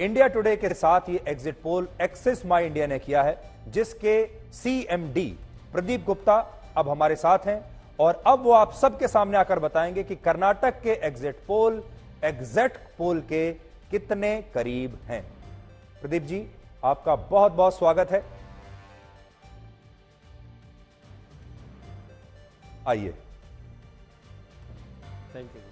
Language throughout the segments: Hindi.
इंडिया टुडे के साथ ये एग्जिट पोल एक्सिस माई इंडिया ने किया है, जिसके सीएमडी प्रदीप गुप्ता अब हमारे साथ हैं और अब वो आप सबके सामने आकर बताएंगे कि कर्नाटक के एग्जिट पोल एग्जैक्ट पोल के कितने करीब हैं। प्रदीप जी, आपका बहुत बहुत स्वागत है। आइए। Thank you.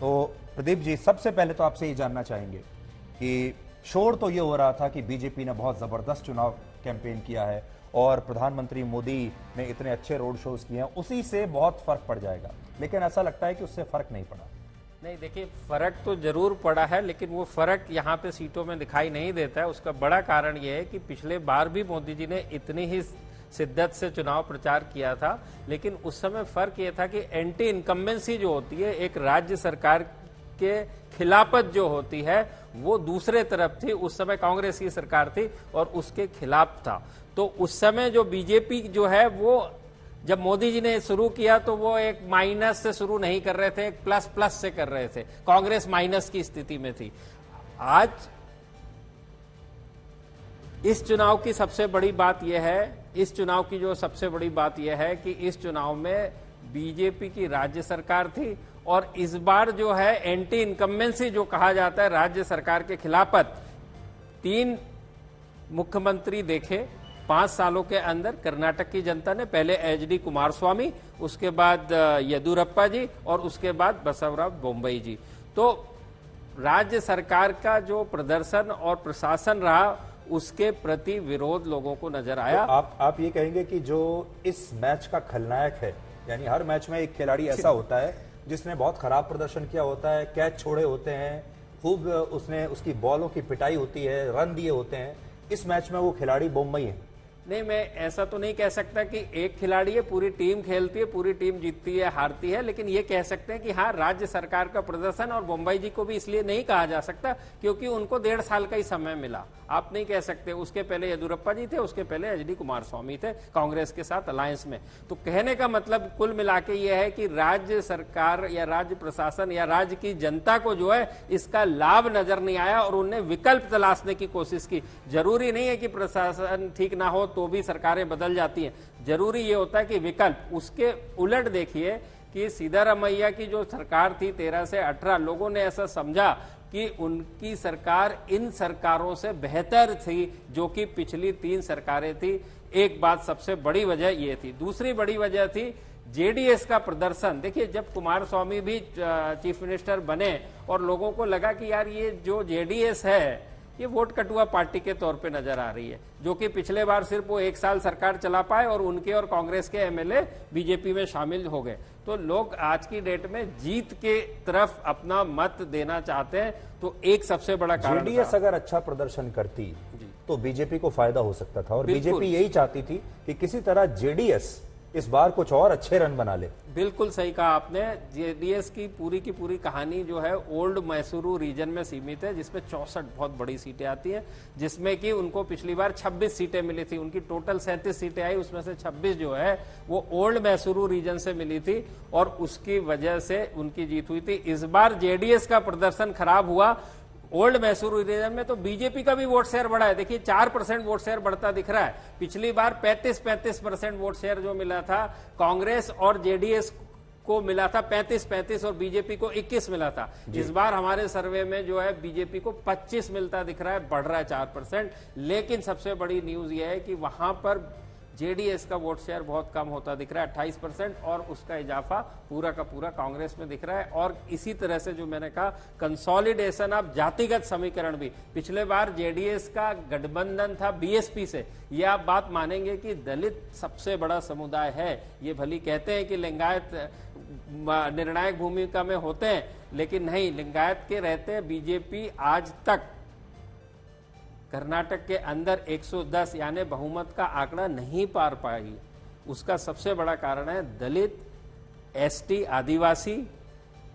तो प्रदीप जी, सबसे पहले तो आपसे ये जानना चाहेंगे कि शोर तो ये हो रहा था कि बीजेपी ने बहुत जबरदस्त चुनाव कैंपेन किया है और प्रधानमंत्री मोदी ने इतने अच्छे रोड शोज किए हैं, उसी से बहुत फर्क पड़ जाएगा, लेकिन ऐसा लगता है कि उससे फर्क नहीं पड़ा। नहीं, देखिए, फर्क तो जरूर पड़ा है, लेकिन वो फर्क यहाँ पे सीटों में दिखाई नहीं देता है। उसका बड़ा कारण ये है कि पिछले बार भी मोदी जी ने इतनी ही शिद्दत से चुनाव प्रचार किया था, लेकिन उस समय फर्क ये था कि एंटी इनकम्बेंसी जो होती है, एक राज्य सरकार के खिलाफत जो होती है, वो दूसरे तरफ थी। उस समय कांग्रेस की सरकार थी और उसके खिलाफ था। तो उस समय जो बीजेपी जो है, वो जब मोदी जी ने शुरू किया तो वो एक माइनस से शुरू नहीं कर रहे थे, एक प्लस प्लस से कर रहे थे। कांग्रेस माइनस की स्थिति में थी। आज इस चुनाव की सबसे बड़ी बात यह है, इस चुनाव की जो सबसे बड़ी बात यह है कि इस चुनाव में बीजेपी की राज्य सरकार थी और इस बार जो है एंटी इनकम्बेंसी जो कहा जाता है, राज्य सरकार के खिलाफत, 3 मुख्यमंत्री देखे 5 सालों के अंदर कर्नाटक की जनता ने। पहले एचडी कुमारस्वामी, उसके बाद येदियुरप्पा जी और उसके बाद बसवराज बोम्मई जी। तो राज्य सरकार का जो प्रदर्शन और प्रशासन रहा, उसके प्रति विरोध लोगों को नजर आया। तो आप ये कहेंगे कि जो इस मैच का खलनायक है, यानी हर मैच में एक खिलाड़ी ऐसा होता है जिसने बहुत खराब प्रदर्शन किया होता है, कैच छोड़े होते हैं, खूब उसकी बॉलों की पिटाई होती है, रन दिए होते हैं, इस मैच में वो खिलाड़ी बोम्मई है। नहीं, मैं ऐसा तो नहीं कह सकता कि एक खिलाड़ी है, पूरी टीम खेलती है, पूरी टीम जीतती है, हारती है, लेकिन ये कह सकते हैं कि हाँ, राज्य सरकार का प्रदर्शन। और बोम्मई जी को भी इसलिए नहीं कहा जा सकता क्योंकि उनको 1.5 साल का ही समय मिला। आप नहीं कह सकते। उसके पहले येदियुरप्पा जी थे, उसके पहले एचडी कुमारस्वामी थे कांग्रेस के साथ अलायंस में। तो कहने का मतलब कुल मिला के यह है कि राज्य सरकार या राज्य प्रशासन या राज्य की जनता को जो है इसका लाभ नजर नहीं आया और उन्हें विकल्प तलाशने की कोशिश की। जरूरी नहीं है कि प्रशासन ठीक ना हो तो भी सरकारें बदल जाती हैं, जरूरी ये होता है कि विकल्प। उसके उलट देखिए कि सिद्धारमैया की जो सरकार थी 13 से 18, लोगों ने ऐसा समझा कि उनकी सरकार इन सरकारों से बेहतर थी जो कि पिछली 3 सरकारें थी। एक बात सबसे बड़ी वजह ये थी। दूसरी बड़ी वजह थी जेडीएस का प्रदर्शन। देखिए, जब कुमारस्वामी भी चीफ मिनिस्टर बने और लोगों को लगा कि यार ये जो जेडीएस है ये वोट कटुआ पार्टी के तौर पे नजर आ रही है, जो कि पिछले बार सिर्फ वो 1 साल सरकार चला पाए और उनके और कांग्रेस के एमएलए बीजेपी में शामिल हो गए। तो लोग आज की डेट में जीत के तरफ अपना मत देना चाहते हैं। तो एक सबसे बड़ा कारण जेडीएस अगर अच्छा प्रदर्शन करती तो बीजेपी को फायदा हो सकता था और बीजेपी यही चाहती थी कि किसी तरह जेडीएस इस बार कुछ और अच्छे रन बना ले। बिल्कुल सही कहा आपने। जेडीएस की पूरी कहानी जो है ओल्ड मैसूरू रीजन में सीमित है, जिसमें 64 बहुत बड़ी सीटें आती हैं, जिसमें कि उनको पिछली बार 26 सीटें मिली थी। उनकी टोटल 37 सीटें आई, उसमें से 26 जो है वो ओल्ड मैसूरू रीजन से मिली थी और उसकी वजह से उनकी जीत हुई थी। इस बार जेडीएस का प्रदर्शन खराब हुआ ओल्ड मैसूरू रीजन में, तो बीजेपी का भी वोट शेयर बढ़ा है। देखिए, 4% वोट शेयर बढ़ता दिख रहा है। पिछली बार 35% वोट शेयर जो मिला था कांग्रेस और जेडीएस को मिला था 35 और बीजेपी को 21 मिला था। इस बार हमारे सर्वे में जो है बीजेपी को 25 मिलता दिख रहा है, बढ़ रहा है 4%। लेकिन सबसे बड़ी न्यूज यह है कि वहां पर जेडीएस का वोट शेयर बहुत कम होता दिख रहा है, 28%, और उसका इजाफा पूरा का पूरा कांग्रेस में दिख रहा है। और इसी तरह से जो मैंने कहा, कंसोलिडेशन ऑफ जातिगत समीकरण भी, पिछले बार जेडीएस का गठबंधन था बीएसपी से। ये आप बात मानेंगे कि दलित सबसे बड़ा समुदाय है। ये भली कहते हैं कि लिंगायत निर्णायक भूमिका में होते हैं, लेकिन नहीं, लिंगायत के रहते बीजेपी आज तक कर्नाटक के अंदर 110 यानी बहुमत का आंकड़ा नहीं पार पाई। उसका सबसे बड़ा कारण है दलित, एसटी, आदिवासी,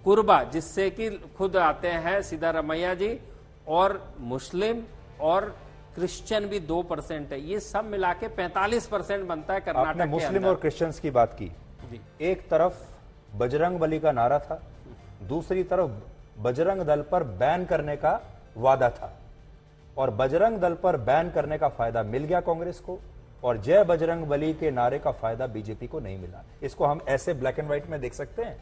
कुर्बा, जिससे कि खुद आते हैं सिद्धारमैया जी, और मुस्लिम और क्रिश्चियन भी 2% है। ये सब मिला के 45% बनता है कर्नाटक के अंदर। मुस्लिम और क्रिश्चियंस की बात की, एक तरफ बजरंग बली का नारा था, दूसरी तरफ बजरंग दल पर बैन करने का वादा था, और बजरंग दल पर बैन करने का फायदा मिल गया कांग्रेस को, और जय बजरंग बली के नारे का फायदा बीजेपी को नहीं मिला। इसको हम ऐसे ब्लैक एंड व्हाइट में देख सकते हैं।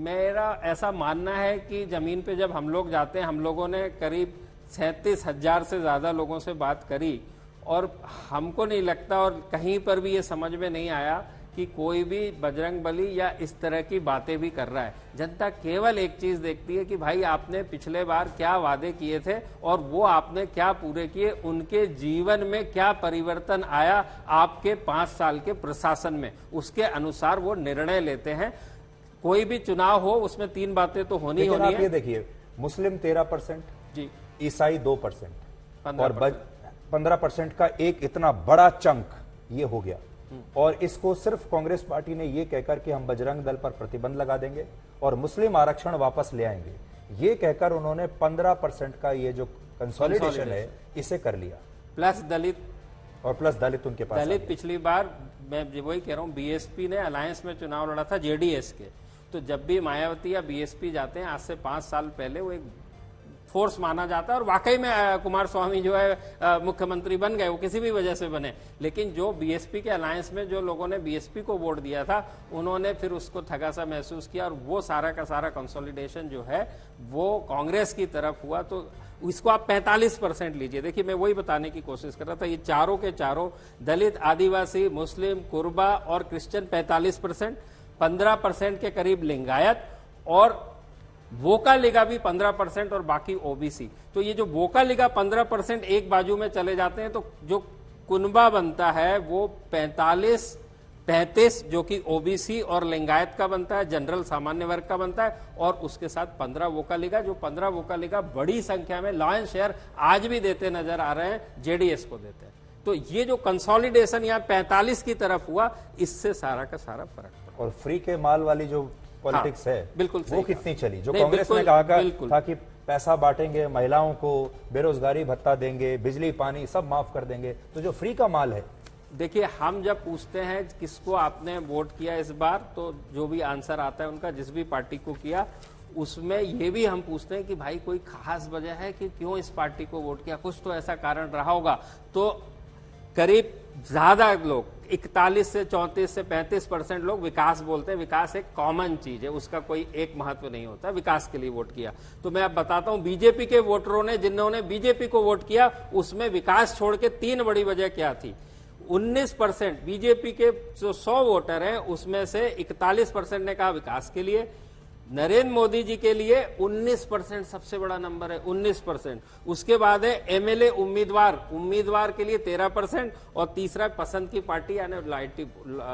मेरा ऐसा मानना है कि जमीन पे जब हम लोग जाते हैं, हम लोगों ने करीब 37,000 से ज्यादा लोगों से बात करी, और हमको नहीं लगता और कहीं पर भी ये समझ में नहीं आया कि कोई भी बजरंग बली या इस तरह की बातें भी कर रहा है। जनता केवल एक चीज देखती है कि भाई आपने पिछले बार क्या वादे किए थे और वो आपने क्या पूरे किए, उनके जीवन में क्या परिवर्तन आया आपके 5 साल के प्रशासन में, उसके अनुसार वो निर्णय लेते हैं। कोई भी चुनाव हो उसमें 3 बातें तो होनी होनी है। ये देखिए, मुस्लिम 13% जी, ईसाई 2% और 15% का एक इतना बड़ा चंक ये हो गया, और इसको सिर्फ कांग्रेस पार्टी ने ये कहकर कि हम बजरंग दल पर प्रतिबंध लगा देंगे और मुस्लिम आरक्षण वापस ले आएंगे, ये कहकर उन्होंने 15% का ये जो कंसोलिडेशन है इसे कर लिया। प्लस दलित उनके पास दलित पिछली बार मैं वही कह रहा हूं, बीएसपी ने अलायंस में चुनाव लड़ा था जेडीएस के, तो जब भी मायावती या बीएसपी जाते हैं आज से 5 साल पहले, वो एक फोर्स माना जाता है, और वाकई में कुमार स्वामी जो है मुख्यमंत्री बन गए, वो किसी भी वजह से बने। लेकिन जो बीएसपी के अलायंस में जो लोगों ने बीएसपी को वोट दिया था, उन्होंने फिर उसको ठगा सा महसूस किया, और वो सारा का सारा कंसोलिडेशन जो है वो कांग्रेस की तरफ हुआ। तो इसको आप 45% लीजिए। देखिए, मैं वही बताने की कोशिश कर रहा था, ये चारों के चारों दलित, आदिवासी, मुस्लिम, कुर्बा और क्रिश्चियन 45%, 15% के करीब लिंगायत, और वोका लीगा भी 15% और बाकी ओबीसी। तो ये जो वोका लीगा 15% एक बाजू में चले जाते हैं, तो जो कुनबा बनता है वो 35 जो कि ओबीसी और लिंगायत का बनता है, जनरल सामान्य वर्ग का बनता है, और उसके साथ 15 वोका लीगा, जो 15 वोका लीगा बड़ी संख्या में लॉयन शेयर आज भी देते नजर आ रहे हैं, जेडीएस को देते हैं। तो ये जो कंसोलिडेशन यहाँ 45 की तरफ हुआ, इससे सारा का सारा फर्क पड़ा। और फ्री के माल वाली जो पॉलिटिक्स है, बिल्कुल वो कितनी चली, जो कांग्रेस ने कहा था कि पैसा बांटेंगे, महिलाओं को बेरोजगारी भत्ता देंगे, बिजली पानी सब माफ कर देंगे, तो जो फ्री का माल है। देखिए, हम जब पूछते हैं किसको आपने वोट किया इस बार, तो जो भी आंसर आता है उनका, जिस भी पार्टी को किया, उसमें ये भी हम पूछते हैं कि भाई कोई खास वजह है कि क्यों इस पार्टी को वोट किया, कुछ तो ऐसा कारण रहा होगा। तो करीब ज्यादा लोग 41 से 34 से 35% लोग विकास बोलते हैं। विकास एक कॉमन चीज है, उसका कोई एक महत्व नहीं होता, विकास के लिए वोट किया। तो मैं अब बताता हूं, बीजेपी के वोटरों ने, जिन्होंने बीजेपी को वोट किया, उसमें विकास छोड़ के 3 बड़ी वजह क्या थी। 19% बीजेपी के जो 100 वोटर हैं उसमें से 41% ने कहा विकास के लिए। नरेंद्र मोदी जी के लिए 19% सबसे बड़ा नंबर है, 19%। उसके बाद है एमएलए उम्मीदवार के लिए 13%, और तीसरा पसंद की पार्टी यानी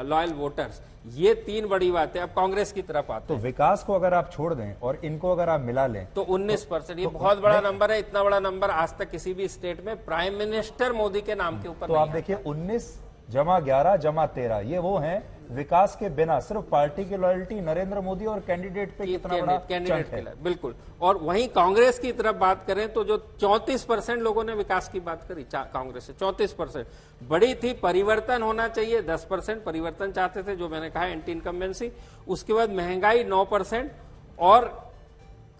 लॉयल वोटर्स। ये 3 बड़ी बातें। अब कांग्रेस की तरफ आते हैं। तो विकास को अगर आप छोड़ दें और इनको अगर आप मिला लें तो 19%, ये बहुत बड़ा नंबर है। इतना बड़ा नंबर आज तक किसी भी स्टेट में प्राइम मिनिस्टर मोदी के नाम के ऊपर तो आप देखिए, 19 जमा 11 जमा 13, ये वो हैं विकास के बिना, सिर्फ पार्टी की लॉयल्टी, नरेंद्र मोदी और कैंडिडेट पे कितना बड़ा कैंडिडेट है। बिल्कुल। और वहीं कांग्रेस की तरफ बात करें तो जो 34% लोगों ने विकास की बात करी कांग्रेस से, 34% बड़ी थी। परिवर्तन होना चाहिए 10% परिवर्तन चाहते थे, जो मैंने कहा एंटी इनकम्बेंसी। उसके बाद महंगाई 9%, और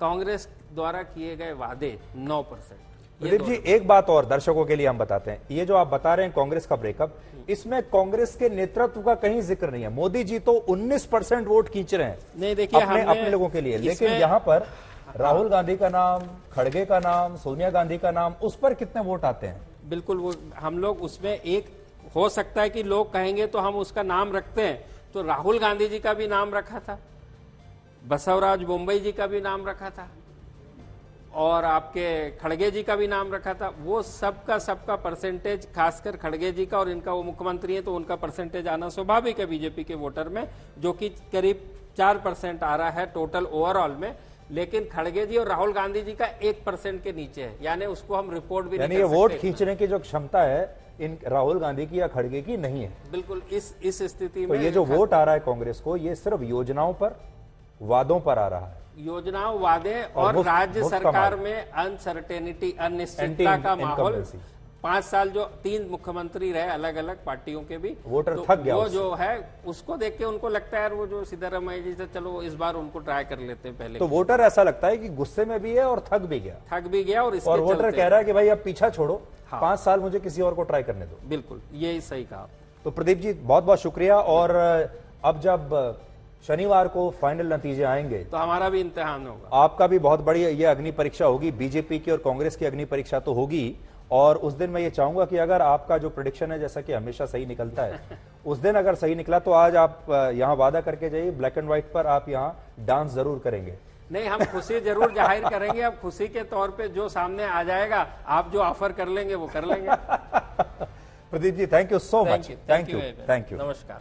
कांग्रेस द्वारा किए गए वादे 9%। प्रदीप जी, एक बात और दर्शकों के लिए हम बताते हैं, ये जो आप बता रहे हैं कांग्रेस का ब्रेकअप, इसमें कांग्रेस के नेतृत्व का कहीं जिक्र नहीं है। मोदी जी तो 19% वोट खींच रहे हैं, नहीं देखिए अपने लोगों के लिए, लेकिन यहाँ पर राहुल गांधी का नाम, खड़गे का नाम, सोनिया गांधी का नाम, उस पर कितने वोट आते हैं? बिल्कुल, वो हम लोग उसमें एक हो सकता है कि लोग कहेंगे तो हम उसका नाम रखते हैं, तो राहुल गांधी जी का भी नाम रखा था, बसवराज बोम्बई जी का भी नाम रखा था, और आपके खड़गे जी का भी नाम रखा था। वो सबका परसेंटेज, खासकर खड़गे जी का, और इनका वो मुख्यमंत्री है तो उनका परसेंटेज आना स्वाभाविक है बीजेपी के वोटर में, जो कि करीब 4% आ रहा है टोटल ओवरऑल में। लेकिन खड़गे जी और राहुल गांधी जी का 1% के नीचे है, यानी उसको हम रिपोर्ट भी नहीं कर सकते। ये वोट खींचने की जो क्षमता है इन राहुल गांधी की या खड़गे की नहीं है। बिल्कुल, इस स्थिति में ये जो वोट आ रहा है कांग्रेस को, ये सिर्फ योजनाओं पर, वादों पर आ रहा है। योजनाओं, वादे और राज्य सरकार में अनसर्टेनिटी, अनिश्चितता का माहौल। 5 साल जो 3 मुख्यमंत्री रहे अलग अलग पार्टियों के भी, वोटर तो थक गया वो उससे। जो है उसको देख के उनको लगता है यार वो जो सिद्धारमैया जी से, चलो इस बार उनको ट्राई कर लेते हैं पहले। तो वोटर ऐसा लगता है कि गुस्से में भी है और थक भी गया, थक भी गया, और इसके और वोटर चलते- कह रहा है कि भाई अब पीछा छोड़ो, हाँ। 5 साल मुझे किसी और को ट्राई करने दो। बिल्कुल, ये सही कहा। तो प्रदीप जी बहुत बहुत शुक्रिया। और अब जब शनिवार को फाइनल नतीजे आएंगे तो हमारा भी इम्तिहान होगा। आपका भी बहुत बड़ी ये अग्नि परीक्षा होगी, बीजेपी की और कांग्रेस की अग्नि परीक्षा तो होगी। और उस दिन मैं ये चाहूंगा कि अगर आपका जो प्रेडिक्शन है, जैसा कि हमेशा सही निकलता है, उस दिन अगर सही निकला तो आज आप यहाँ वादा करके जाइए, ब्लैक एंड व्हाइट पर आप यहाँ डांस जरूर करेंगे। नहीं, हम खुशी जरूर जाहिर करेंगे। अब खुशी के तौर पे जो सामने आ जाएगा, आप जो ऑफर कर लेंगे वो कर लेंगे। Pradeep ji thank you so much. Thank you, thank you. नमस्कार।